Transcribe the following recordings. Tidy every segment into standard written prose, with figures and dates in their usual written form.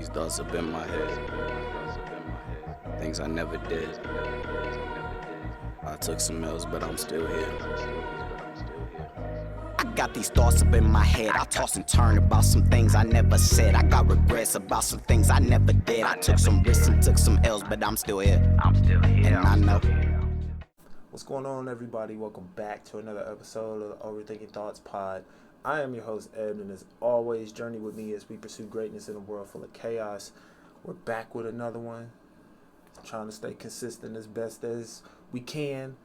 these thoughts up in my head. Things I never did. I took some L's, but I'm still here. I got these thoughts up in my head. I toss and turn about some things I never said. I got regrets about some things I never did. I took some risks and took some L's, but I'm still here. And I know. What's going on, everybody? Welcome back to another episode of the OverthinkingThoughtsPod. I am your host, Ed, and as always, journey with me as we pursue greatness in a world full of chaos. We're back with another one, trying to stay consistent as best as we can,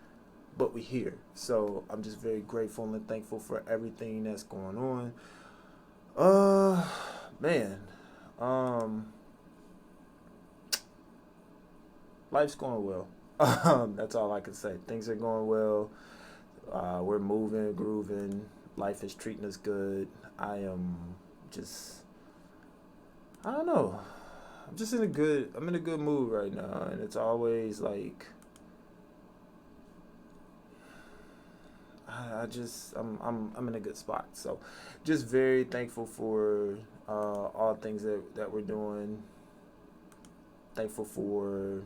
but we're here. So I'm just very grateful and thankful for everything that's going on. Life's going well. That's all I can say. Things are going well. We're moving, grooving. Life is treating us good. I don't know. I'm in a good mood right now, and it's always like I'm in a good spot. So just very thankful for all things that we're doing. Thankful for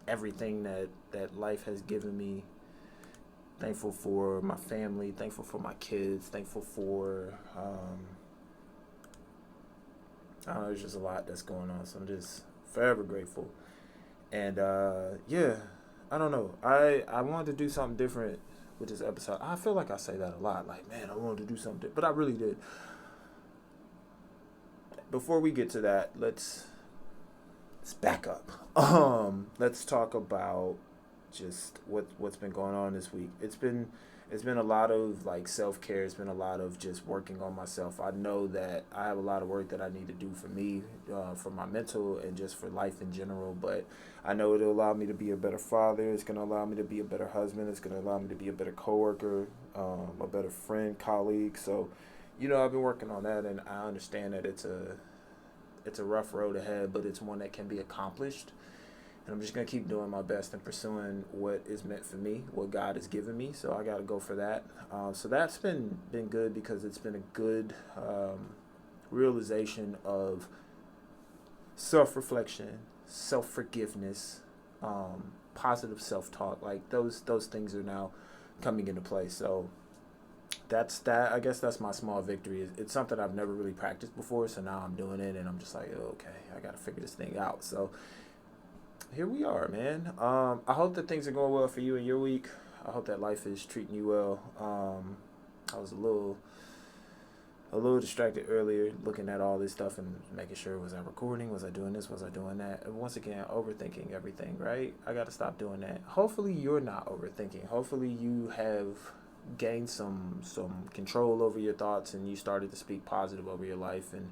everything that life has given me. Thankful for my family, thankful for my kids, thankful for I don't know, there's just a lot that's going on, so I'm just forever grateful. And I don't know, I wanted to do something different with this episode. I feel like I say that a lot, like, man, I wanted to do something different, but I really did. Before we get to that, let's back up. Let's talk about just what's been going on this week. It's been a lot of like self-care. It's been a lot of just working on myself. I know that I have a lot of work that I need to do for me, for my mental and just for life in general, but I know it'll allow me to be a better father. It's going to allow me to be a better husband. It's going to allow me to be a better coworker, a better friend, colleague. So, I've been working on that, and I understand that it's a rough road ahead, but it's one that can be accomplished. And I'm just going to keep doing my best and pursuing what is meant for me, what God has given me. So I got to go for that. So that's been good, because it's been a good realization of self-reflection, self-forgiveness, positive self-talk. Like those things are now coming into play. So that's that. I guess that's my small victory. It's something I've never really practiced before. So now I'm doing it, and I'm just like, oh, okay, I got to figure this thing out. So here we are, man. I hope that things are going well for you in your week. I hope that life is treating you well. I was a little distracted earlier, looking at all this stuff and making sure, was I recording? Was I doing this? Was I doing that? And once again, overthinking everything, right? I got to stop doing that. Hopefully you're not overthinking. Hopefully you have gained some control over your thoughts, and you started to speak positive over your life. And,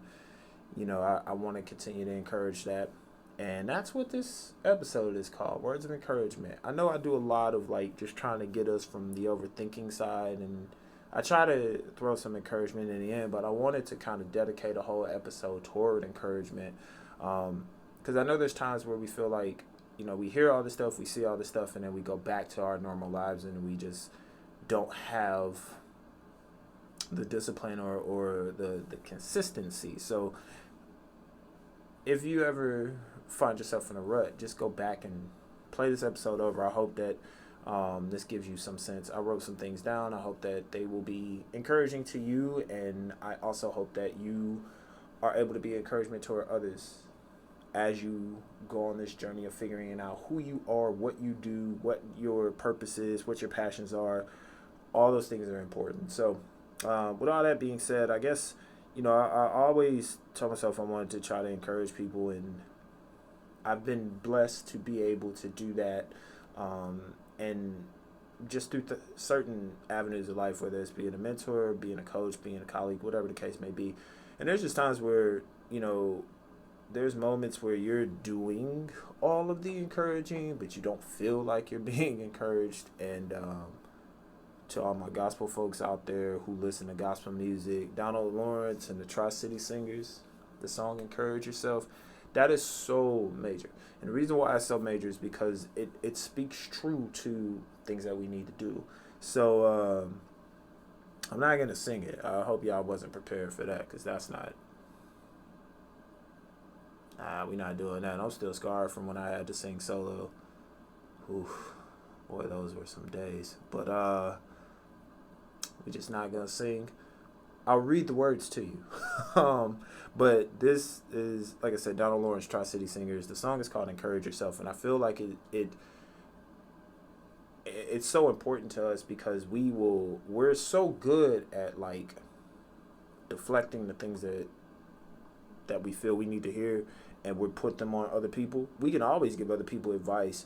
I want to continue to encourage that. And that's what this episode is called, Words of Encouragement. I know I do a lot of just trying to get us from the overthinking side, and I try to throw some encouragement in the end, but I wanted to kind of dedicate a whole episode toward encouragement, because I know there's times where we feel like, we hear all this stuff, we see all this stuff, and then we go back to our normal lives, and we just don't have the discipline or the consistency. So if you ever find yourself in a rut, just go back and play this episode over. I hope that this gives you some sense. I wrote some things down. I hope that they will be encouraging to you, and I also hope that you are able to be encouragement toward others as you go on this journey of figuring out who you are, what you do, what your purpose is, what your passions are. All those things are important. So with all that being said, I guess I always tell myself I wanted to try to encourage people, and I've been blessed to be able to do that, and just through certain avenues of life, whether it's being a mentor, being a coach, being a colleague, whatever the case may be. And there's just times where, there's moments where you're doing all of the encouraging, but you don't feel like you're being encouraged. And to all my gospel folks out there who listen to gospel music, Donald Lawrence and the Tri-City Singers, the song Encourage Yourself, that is so major. And the reason why it's so major is because it speaks true to things that we need to do. So I'm not going to sing it. I hope y'all wasn't prepared for that, because that's not we not doing that. I'm still scarred from when I had to sing solo. Oof, boy, those were some days. But we just not gonna sing. I'll read the words to you. But this is, like I said, Donald Lawrence, Tri-City Singers. The song is called "Encourage Yourself," and I feel like it's so important to us because we're so good at like deflecting the things that we feel we need to hear, and we put them on other people. We can always give other people advice.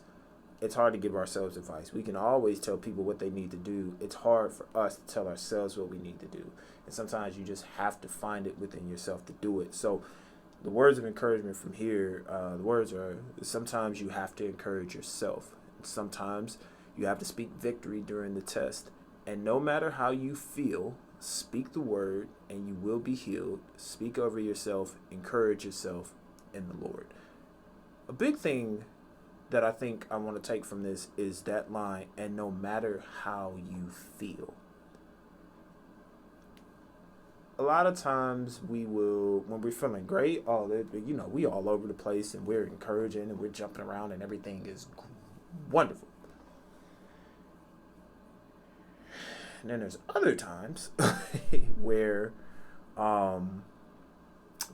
It's hard to give ourselves advice. We can always tell people what they need to do. It's hard for us to tell ourselves what we need to do. And sometimes you just have to find it within yourself to do it. So the words of encouragement from here, the words are, sometimes you have to encourage yourself. Sometimes you have to speak victory during the test. And no matter how you feel, speak the word and you will be healed. Speak over yourself, encourage yourself in the Lord. A big thing that I think I want to take from this is that line, and no matter how you feel. A lot of times we will, when we're feeling great, we all over the place and we're encouraging and we're jumping around and everything is wonderful. And then there's other times where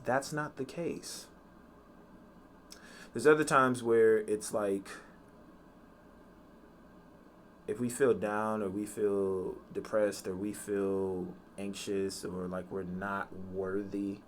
that's not the case. There's other times where it's like, if we feel down or we feel depressed or we feel anxious or like we're not worthy,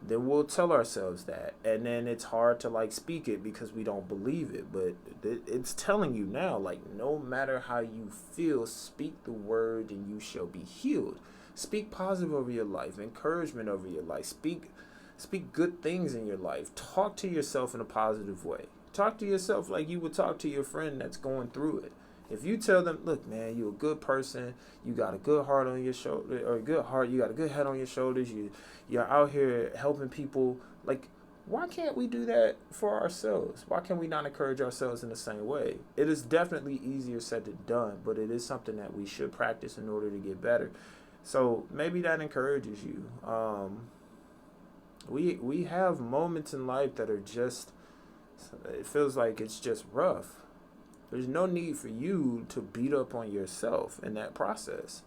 then we'll tell ourselves that. And then it's hard to like speak it because we don't believe it. But it's telling you now, like, no matter how you feel, speak the word and you shall be healed. Speak positive over your life, encouragement over your life. Speak good things in your life. Talk to yourself in a positive way. Talk to yourself like you would talk to your friend that's going through it. If you tell them, look, man, you're a good person, you got a good heart on your shoulder, or a good heart, you got a good head on your shoulders, you're out here helping people, like, why can't we do that for ourselves? Why can we not encourage ourselves in the same way? It is definitely easier said than done, but it is something that we should practice in order to get better. So maybe that encourages you. We have moments in life that are just, it feels like it's just rough. There's no need for you to beat up on yourself in that process.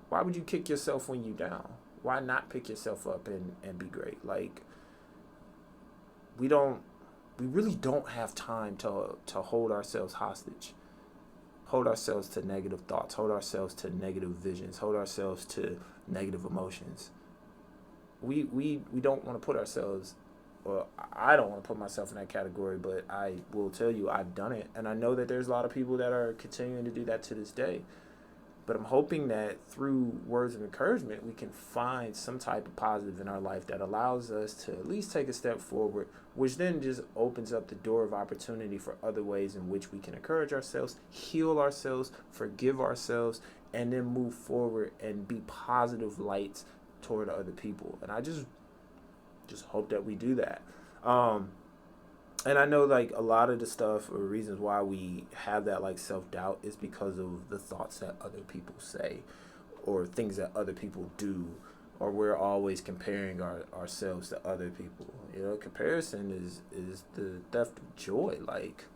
Why would you kick yourself when you're down? Why not pick yourself up and be great? Like, we really don't have time to hold ourselves hostage. Hold ourselves to negative thoughts. Hold ourselves to negative visions. Hold ourselves to negative emotions. We don't want to put ourselves, well, I don't want to put myself in that category, but I will tell you I've done it. And I know that there's a lot of people that are continuing to do that to this day. But I'm hoping that through words of encouragement, we can find some type of positive in our life that allows us to at least take a step forward, which then just opens up the door of opportunity for other ways in which we can encourage ourselves, heal ourselves, forgive ourselves, and then move forward and be positive lights toward other people. And I just hope that we do that. And I know, like, a lot of the stuff or reasons why we have that, like, self-doubt is because of the thoughts that other people say or things that other people do, or we're always comparing ourselves to other people. You know, comparison is the theft of joy. Like,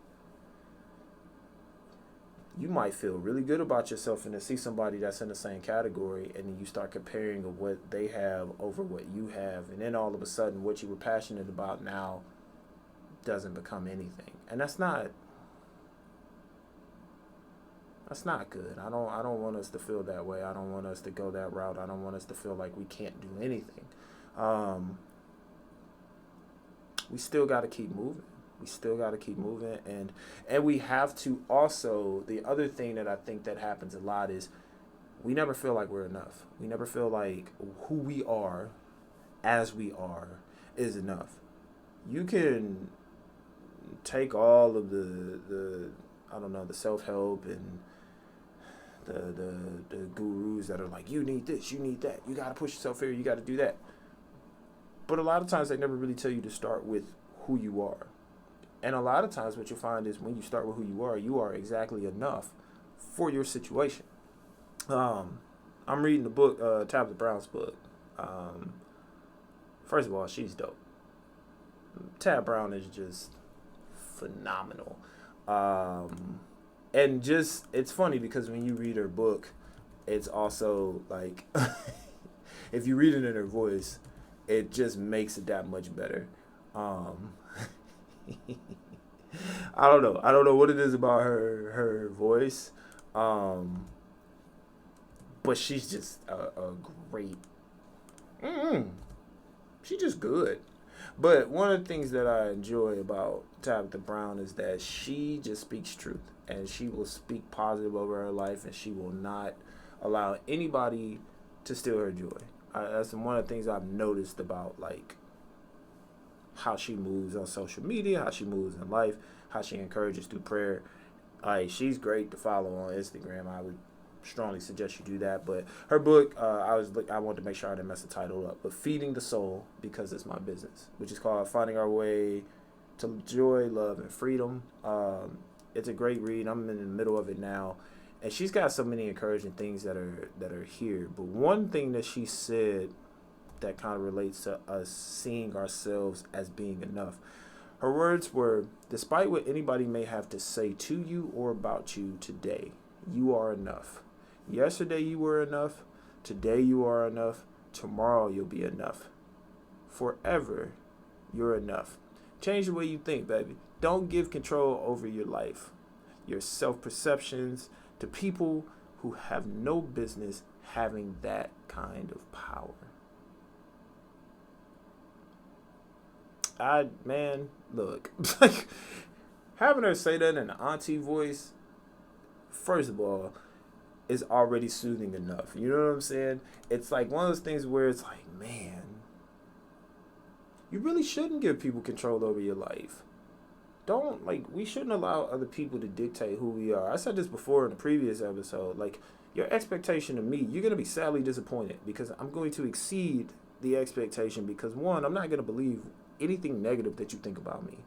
you might feel really good about yourself and to see somebody that's in the same category, and then you start comparing of what they have over what you have, and then all of a sudden what you were passionate about now doesn't become anything. And that's not good. I don't want us to feel that way. I don't want us to go that route. I don't want us to feel like we can't do anything. We still got to keep moving. And we have to also, the other thing that I think that happens a lot is we never feel like we're enough. We never feel like who we are as we are is enough. You can take all of the self-help and the gurus that are like, you need this, you need that, you got to push yourself here, you got to do that. But a lot of times they never really tell you to start with who you are. And a lot of times what you'll find is when you start with who you are exactly enough for your situation. I'm reading the book, Tabitha Brown's book. First of all, she's dope. Tab Brown is just phenomenal. And just, it's funny because when you read her book, it's also like, if you read it in her voice, it just makes it that much better. I don't know. I don't know what it is about her voice. But she's just a great. She's just good. But one of the things that I enjoy about Tabitha Brown is that she just speaks truth, and she will speak positive over her life, and she will not allow anybody to steal her joy. That's one of the things I've noticed about like how she moves on social media, how she moves in life, how she encourages through prayer. Like, she's great to follow on Instagram. I would strongly suggest you do that. But her book, I wanted to make sure I didn't mess the title up, but Feeding the Soul Because It's My Business, which is called Finding Our Way to Joy, Love, and Freedom. It's a great read. I'm in the middle of it now, and she's got so many encouraging things that are here. But one thing that she said that kind of relates to us seeing ourselves as being enough. Her words were, despite what anybody may have to say to you or about you today, you are enough. Yesterday you were enough. Today you are enough. Tomorrow you'll be enough. Forever you're enough. Change the way you think, baby. Don't give control over your life, your self-perceptions, to people who have no business having that kind of power. Look, like, having her say that in an auntie voice, first of all, is already soothing enough. You know what I'm saying? It's like one of those things where it's like, man, you really shouldn't give people control over your life. We shouldn't allow other people to dictate who we are. I said this before in the previous episode. Like, your expectation of me, you're going to be sadly disappointed because I'm going to exceed the expectation because, one, I'm not going to believe anything negative that you think about me.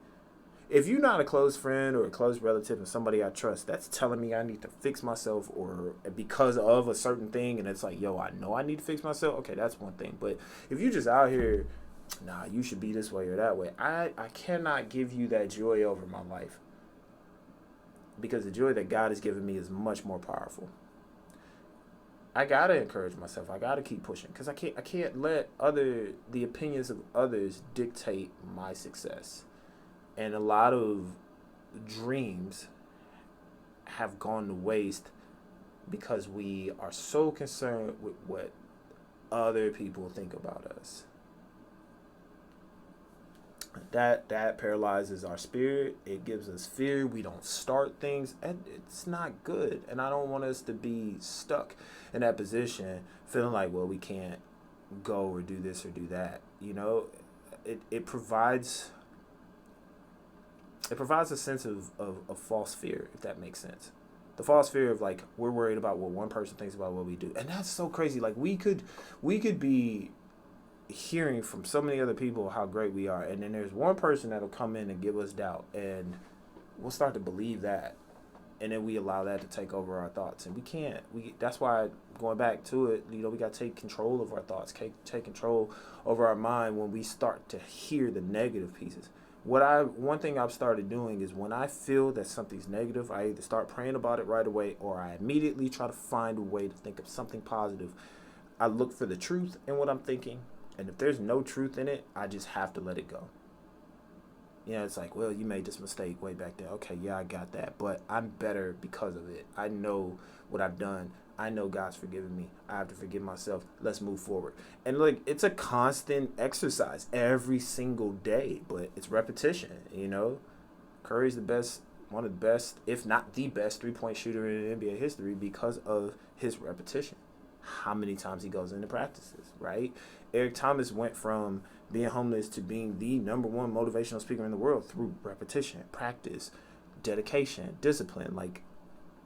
If you're not a close friend or a close relative and somebody I trust, that's telling me I need to fix myself or because of a certain thing, and it's like, yo, I know I need to fix myself. Okay, that's one thing. But if you're just out here, nah, you should be this way or that way, I cannot give you that joy over my life because the joy that God has given me is much more powerful. I gotta encourage myself. I gotta keep pushing because I can't let the opinions of others dictate my success. And a lot of dreams have gone to waste because we are so concerned with what other people think about us. That paralyzes our spirit. It gives us fear. We don't start things, and it's not good. And I don't want us to be stuck in that position, feeling like, well, we can't go or do this or do that. You know, it provides a sense of false fear, if that makes sense. The false fear of like we're worried about what one person thinks about what we do, and that's so crazy. Like we could be hearing from so many other people how great we are, and then there's one person that'll come in and give us doubt, and we'll start to believe that, and then we allow that to take over our thoughts, and we can't. That's why, going back to it, you know, we got to take control of our thoughts, take control over our mind when we start to hear the negative pieces. One thing I've started doing is when I feel that something's negative, I either start praying about it right away or I immediately try to find a way to think of something positive. I look for the truth in what I'm thinking, and if there's no truth in it, I just have to let it go. You know, it's like, well, you made this mistake way back there. Okay, yeah, I got that, but I'm better because of it. I know what I've done. I know God's forgiven me. I have to forgive myself. Let's move forward. And like, it's a constant exercise every single day, but it's repetition, you know. Curry's one of the best, if not the best, three-point shooter in NBA history because of his repetition. How many times he goes into practices, right? Eric Thomas went from being homeless to being the number one motivational speaker in the world through repetition, practice, dedication, discipline. Like,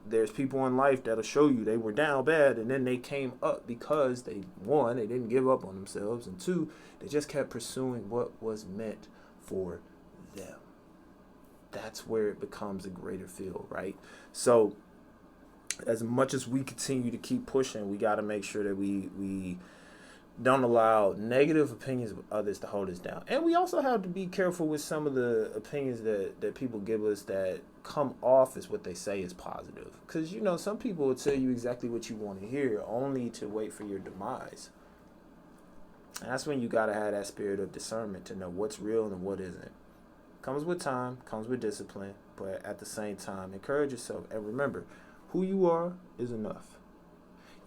there's people in life that'll show you they were down bad and then they came up because they didn't give up on themselves, and two, they just kept pursuing what was meant for them. That's where it becomes a greater field, right? So as much as we continue to keep pushing, we got to make sure that we don't allow negative opinions of others to hold us down. And we also have to be careful with some of the opinions that people give us that come off as what they say is positive. Because, you know, some people will tell you exactly what you want to hear only to wait for your demise. And that's when you got to have that spirit of discernment to know what's real and what isn't. Comes with time, comes with discipline, but at the same time, encourage yourself. And remember, who you are is enough.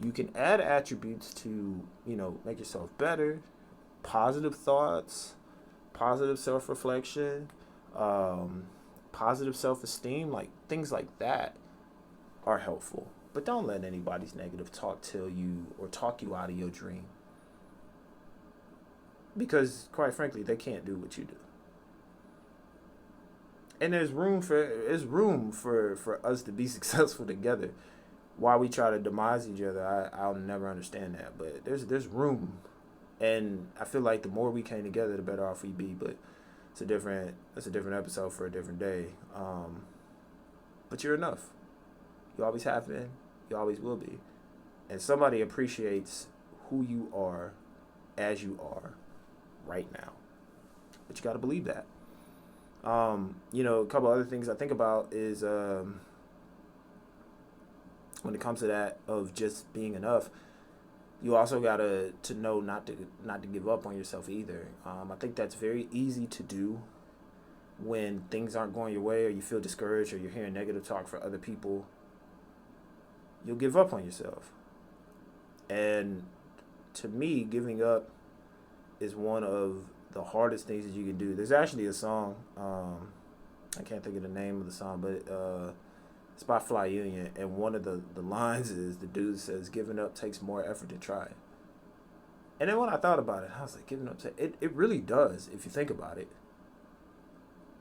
You can add attributes to, you know, make yourself better, positive thoughts, positive self-reflection, positive self-esteem, like things like that are helpful. But don't let anybody's negative talk tell you or talk you out of your dream. Because, quite frankly, they can't do what you do. And there's room for us to be successful together. Why we try to demise each other, I'll never understand that. But there's room, and I feel like the more we came together, the better off we be. But that's a different episode for a different day. But you're enough. You always have been. You always will be. And somebody appreciates who you are as you are right now. But you got to believe that. You know, a couple other things I think about is when it comes to that of just being enough, you also got to know not to give up on yourself either. I think that's very easy to do when things aren't going your way or you feel discouraged or you're hearing negative talk for other people. You'll give up on yourself. And to me, giving up is one of the hardest things that you can do. There's actually a song, I can't think of the name of the song, but it's by Fly Union, and one of the lines is the dude says, "Giving up takes more effort to try." And then when I thought about it, I was like, giving up, it really does if you think about it.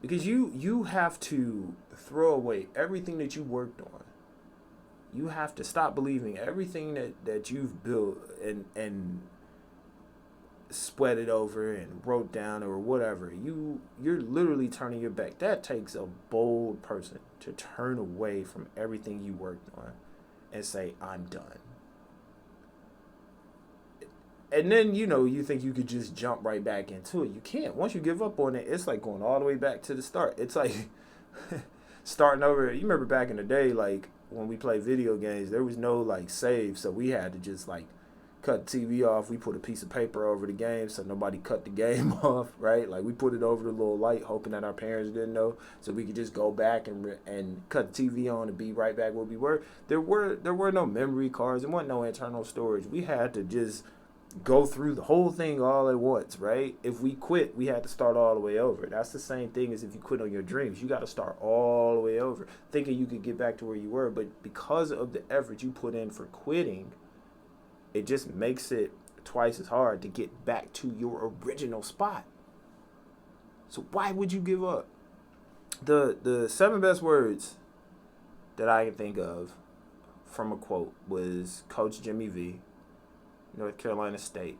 Because you have to throw away everything that you worked on. You have to stop believing everything that you've built and sweated over and wrote down or whatever. You're literally turning your back. That takes a bold person to turn away from everything you worked on and say, "I'm done." And then, you know, you think you could just jump right back into it. You can't. Once you give up on it, it's like going all the way back to the start. It's like starting over. You remember back in the day, like when we played video games, there was no like save, so we had to just like cut the TV off. We put a piece of paper over the game so nobody cut the game off, right? Like we put it over the little light, hoping that our parents didn't know, so we could just go back and cut the TV on and be right back where we were. There were no memory cards. There wasn't no internal storage. We had to just go through the whole thing all at once, right? If we quit, we had to start all the way over. That's the same thing as if you quit on your dreams. You got to start all the way over, thinking you could get back to where you were, but because of the effort you put in for quitting, it just makes it twice as hard to get back to your original spot. So why would you give up? The 7 best words that I can think of from a quote was Coach Jimmy V, North Carolina State,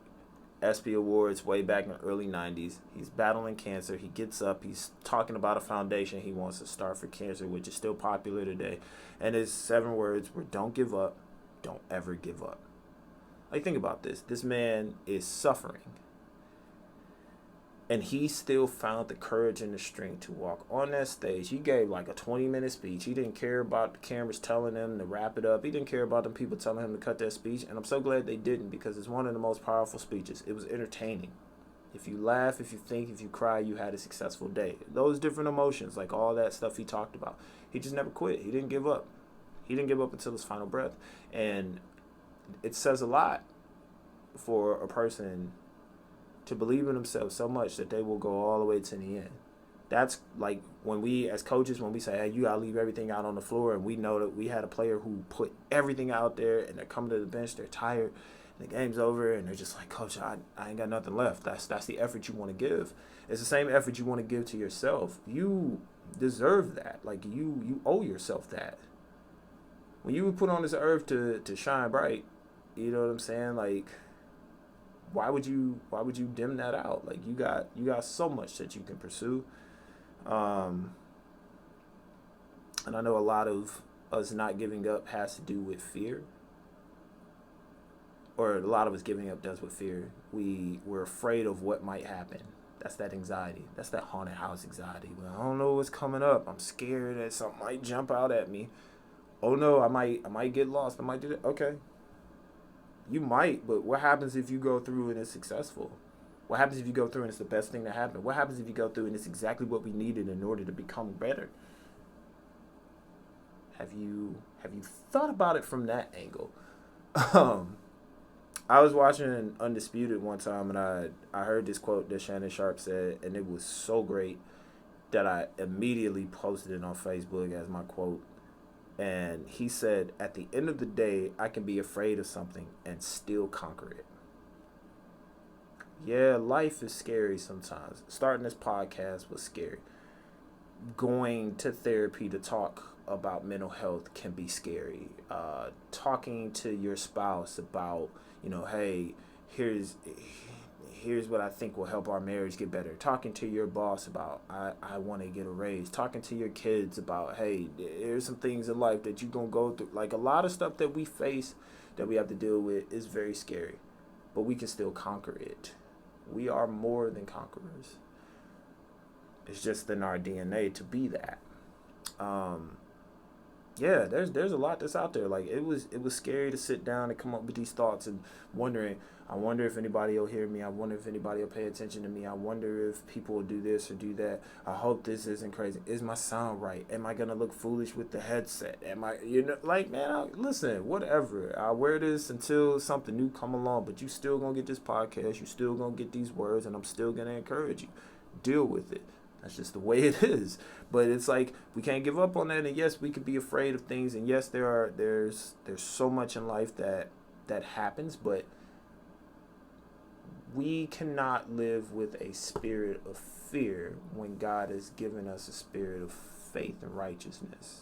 ESPY Awards way back in the early 90s. He's battling cancer. He gets up. He's talking about a foundation he wants to start for cancer, which is still popular today. And his 7 words were, "Don't give up. Don't ever give up." Like, think about this. This man is suffering. And he still found the courage and the strength to walk on that stage. He gave like a 20-minute speech. He didn't care about the cameras telling him to wrap it up. He didn't care about them people telling him to cut that speech. And I'm so glad they didn't, because it's one of the most powerful speeches. It was entertaining. If you laugh, if you think, if you cry, you had a successful day. Those different emotions, like all that stuff he talked about. He just never quit. He didn't give up. He didn't give up until his final breath. And it says a lot for a person to believe in themselves so much that they will go all the way to the end. That's like when we, as coaches, when we say, "Hey, you gotta leave everything out on the floor," and we know that we had a player who put everything out there, and they're coming to the bench, they're tired, and the game's over, and they're just like, "Coach, I ain't got nothing left." That's the effort you want to give. It's the same effort you want to give to yourself. You deserve that. Like you owe yourself that. When you were put on this earth to shine bright, you know what I'm saying? Like, why would you dim that out? Like, you got so much that you can pursue. And I know a lot of us not giving up has to do with fear. or a lot of us giving up does with fear. We're afraid of what might happen. That's that anxiety. That's that haunted house anxiety. Well, I don't know what's coming up. I'm scared that something might jump out at me. Oh no, I might get lost. I might do that. Okay. You might, but what happens if you go through and it's successful? What happens if you go through and it's the best thing that happened? What happens if you go through and it's exactly what we needed in order to become better? Have you thought about it from that angle? I was watching Undisputed one time, and I heard this quote that Shannon Sharp said, and it was so great that I immediately posted it on Facebook as my quote. And he said, at the end of the day, I can be afraid of something and still conquer it. Yeah, life is scary sometimes. Starting this podcast was scary. Going to therapy to talk about mental health can be scary. Talking to your spouse about, hey, here's what I think will help our marriage get better. Talking to your boss about, I want to get a raise. Talking to your kids about, hey, here's some things in life that you're going to go through. Like, a lot of stuff that we face that we have to deal with is very scary. But we can still conquer it. We are more than conquerors. It's just in our DNA to be that. Yeah, there's a lot that's out there. Like, it was scary to sit down and come up with these thoughts and wondering, I wonder if anybody will hear me. I wonder if anybody will pay attention to me. I wonder if people will do this or do that. I hope this isn't crazy. Is my sound right? Am I going to look foolish with the headset? Am I, man, listen, whatever. I'll wear this until something new come along, but you still going to get this podcast. You still going to get these words, and I'm still going to encourage you. Deal with it. That's just the way it is. But it's like, we can't give up on that. And yes, we could be afraid of things. And yes, there's so much in life that happens, but we cannot live with a spirit of fear when God has given us a spirit of faith and righteousness.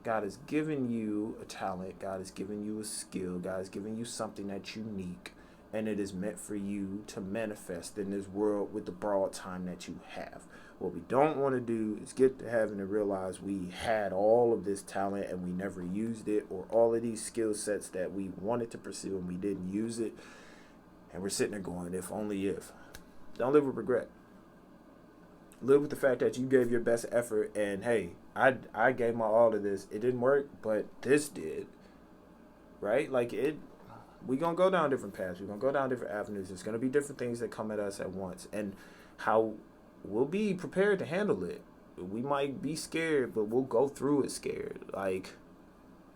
God has given you a talent. God has given you a skill. God has given you something that's unique. And it is meant for you to manifest in this world with the broad time that you have. What we don't want to do is get to heaven and realize we had all of this talent and we never used it, or all of these skill sets that we wanted to pursue and we didn't use it. And we're sitting there going, if only if. Don't live with regret. Live with the fact that you gave your best effort and, hey, I gave my all to this. It didn't work, but this did. Right? Like, we're going to go down different paths. We're going to go down different avenues. There's going to be different things that come at us at once. And how we'll be prepared to handle it. We might be scared, but we'll go through it scared. Like,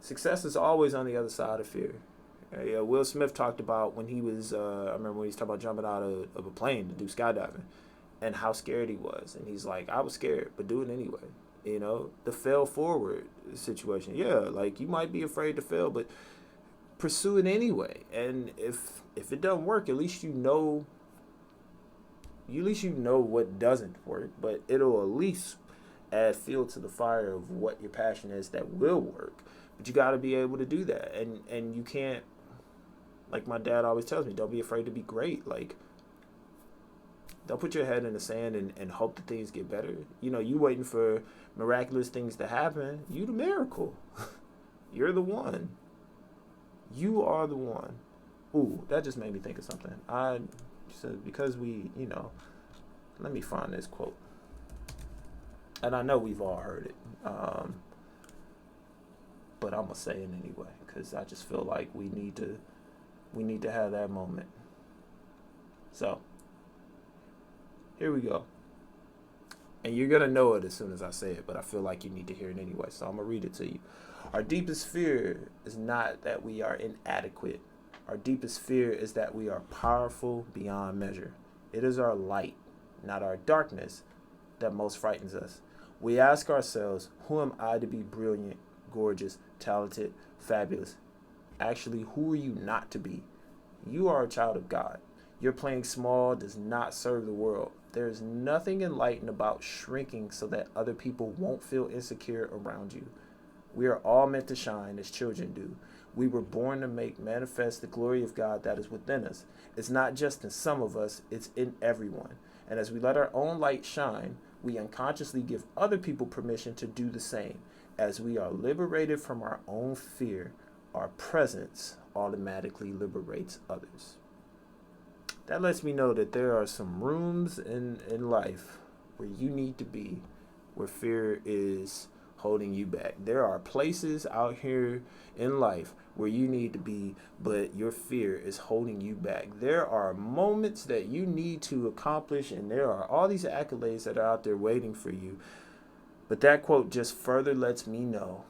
success is always on the other side of fear. Yeah, Will Smith talked about when he was, I remember when he was talking about jumping out of a plane to do skydiving and how scared he was. And he's like, I was scared, but do it anyway. The fail forward situation. Yeah, like, you might be afraid to fail, but pursue it anyway. And if it doesn't work, at least you know what doesn't work, but it'll at least add fuel to the fire of what your passion is that will work. But you got to be able to do that. And you can't, like my dad always tells me, don't be afraid to be great. Like, don't put your head in the sand and hope that things get better. You waiting for miraculous things to happen. You the miracle. You're the one. You are the one. Ooh, that just made me think of something. I said, because let me find this quote. And I know we've all heard it. But I'm going to say it anyway, because I just feel like we need to have that moment. So, here we go. And you're going to know it as soon as I say it, but I feel like you need to hear it anyway, so I'm going to read it to you. Our deepest fear is not that we are inadequate. Our deepest fear is that we are powerful beyond measure. It is our light, not our darkness, that most frightens us. We ask ourselves, who am I to be brilliant, gorgeous, talented, fabulous? Actually, who are you not to be? You are a child of God. Your playing small does not serve the world. There is nothing enlightened about shrinking so that other people won't feel insecure around you. We are all meant to shine as children do. We were born to make manifest the glory of God that is within us. It's not just in some of us, it's in everyone. And as we let our own light shine, we unconsciously give other people permission to do the same. As we are liberated from our own fear, our presence automatically liberates others. That lets me know that there are some rooms in life where you need to be, where fear is holding you back. There are places out here in life where you need to be, but your fear is holding you back. There are moments that you need to accomplish, and there are all these accolades that are out there waiting for you. But that quote just further lets me know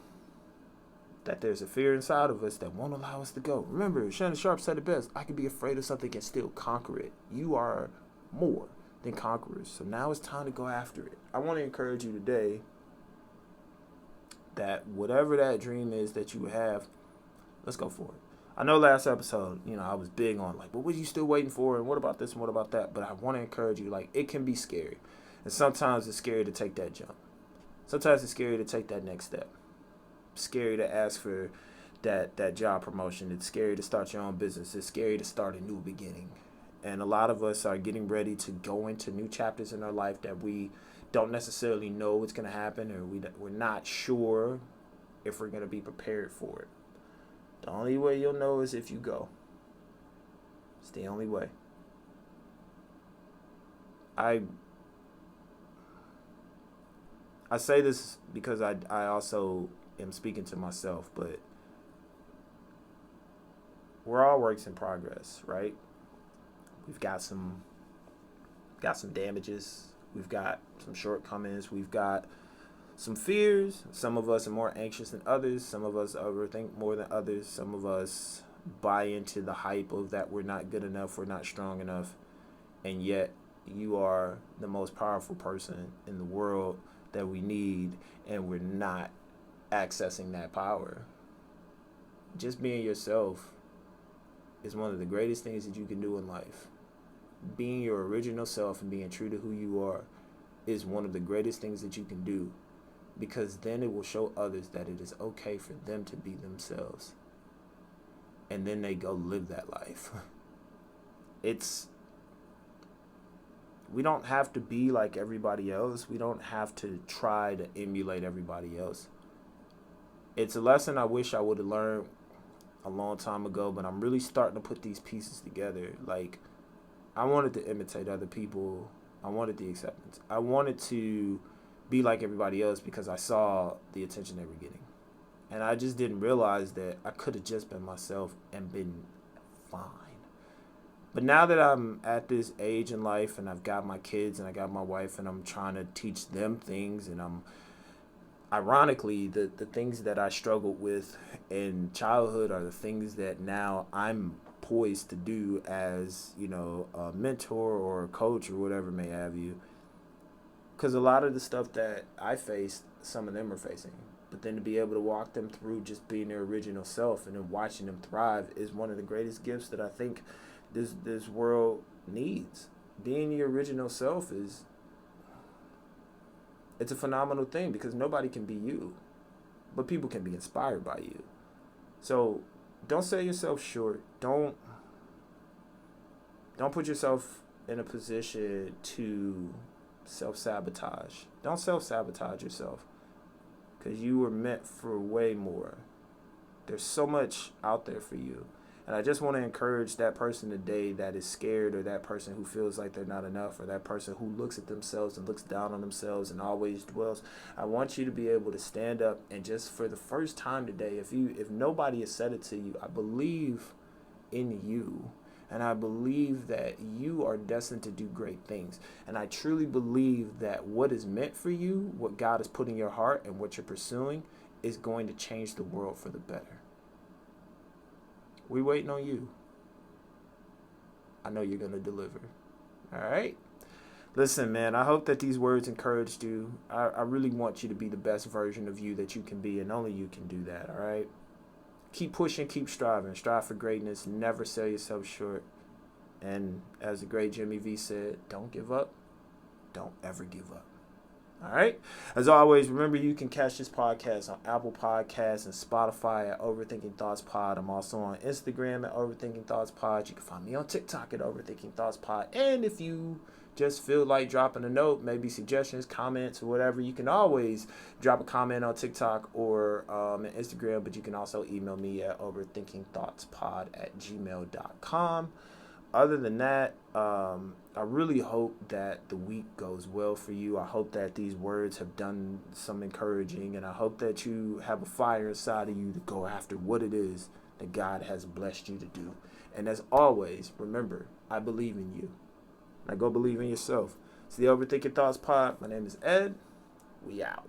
that there's a fear inside of us that won't allow us to go. Remember, Shannon Sharp said it best: I can be afraid of something and still conquer it. You are more than conquerors. So now it's time to go after it. I want to encourage you today that whatever that dream is that you have, let's go for it. I know last episode, I was big on but what are you still waiting for? And what about this and what about that? But I want to encourage you, it can be scary. And sometimes it's scary to take that jump. Sometimes it's scary to take that next step. It's scary to ask for that job promotion. It's scary to start your own business. It's scary to start a new beginning. And a lot of us are getting ready to go into new chapters in our life that we don't necessarily know what's going to happen, or we're not sure if we're going to be prepared for it. The only way you'll know is if you go. It's the only way. I say this because I also am speaking to myself, but we're all works in progress, right? We've got some damages. We've got some shortcomings. We've got some fears. Some of us are more anxious than others. Some of us overthink more than others. Some of us buy into the hype of that we're not good enough, we're not strong enough. And yet you are the most powerful person in the world that we need, and we're not accessing that power. Just being yourself is one of the greatest things that you can do in life. Being your original self and being true to who you are is one of the greatest things that you can do, because then it will show others that it is okay for them to be themselves, and then they go live that life. We don't have to be like everybody else. We don't have to try to emulate everybody else. It's a lesson I wish I would have learned a long time ago, but I'm really starting to put these pieces together. I wanted to imitate other people. I wanted the acceptance. I wanted to be like everybody else because I saw the attention they were getting. And I just didn't realize that I could have just been myself and been fine. But now that I'm at this age in life and I've got my kids and I got my wife and I'm trying to teach them things, and ironically, the things that I struggled with in childhood are the things that now I'm poised to do as, a mentor or a coach or whatever may have you. Because a lot of the stuff that I faced, some of them are facing. But then to be able to walk them through just being their original self and then watching them thrive is one of the greatest gifts that I think this world needs. Being your original self it's a phenomenal thing, because nobody can be you, but people can be inspired by you. So don't sell yourself short. Don't put yourself in a position to self-sabotage. Don't self-sabotage yourself, because you were meant for way more. There's so much out there for you. And I just want to encourage that person today that is scared, or that person who feels like they're not enough, or that person who looks at themselves and looks down on themselves and always dwells. I want you to be able to stand up and just, for the first time today, if nobody has said it to you, I believe in you. And I believe that you are destined to do great things. And I truly believe that what is meant for you, what God has put in your heart and what you're pursuing, is going to change the world for the better. We waiting on you. I know you're going to deliver. All right? Listen, man, I hope that these words encouraged you. I really want you to be the best version of you that you can be, and only you can do that, all right? Keep pushing, keep striving. Strive for greatness. Never sell yourself short. And as the great Jimmy V said, don't give up. Don't ever give up. All right? As always, remember you can catch this podcast on Apple Podcasts and Spotify at Overthinking Thoughts Pod. I'm also on Instagram at OverthinkingThoughtsPod. You can find me on TikTok at OverthinkingThoughtsPod. And if you just feel like dropping a note, maybe suggestions, comments, or whatever, you can always drop a comment on TikTok or Instagram, but you can also email me at overthinkingthoughtspod@gmail.com. Other than that, I really hope that the week goes well for you. I hope that these words have done some encouraging, and I hope that you have a fire inside of you to go after what it is that God has blessed you to do. And as always, remember, I believe in you. Now go believe in yourself. It's the Overthinking Thoughts Pod. My name is Ed. We out.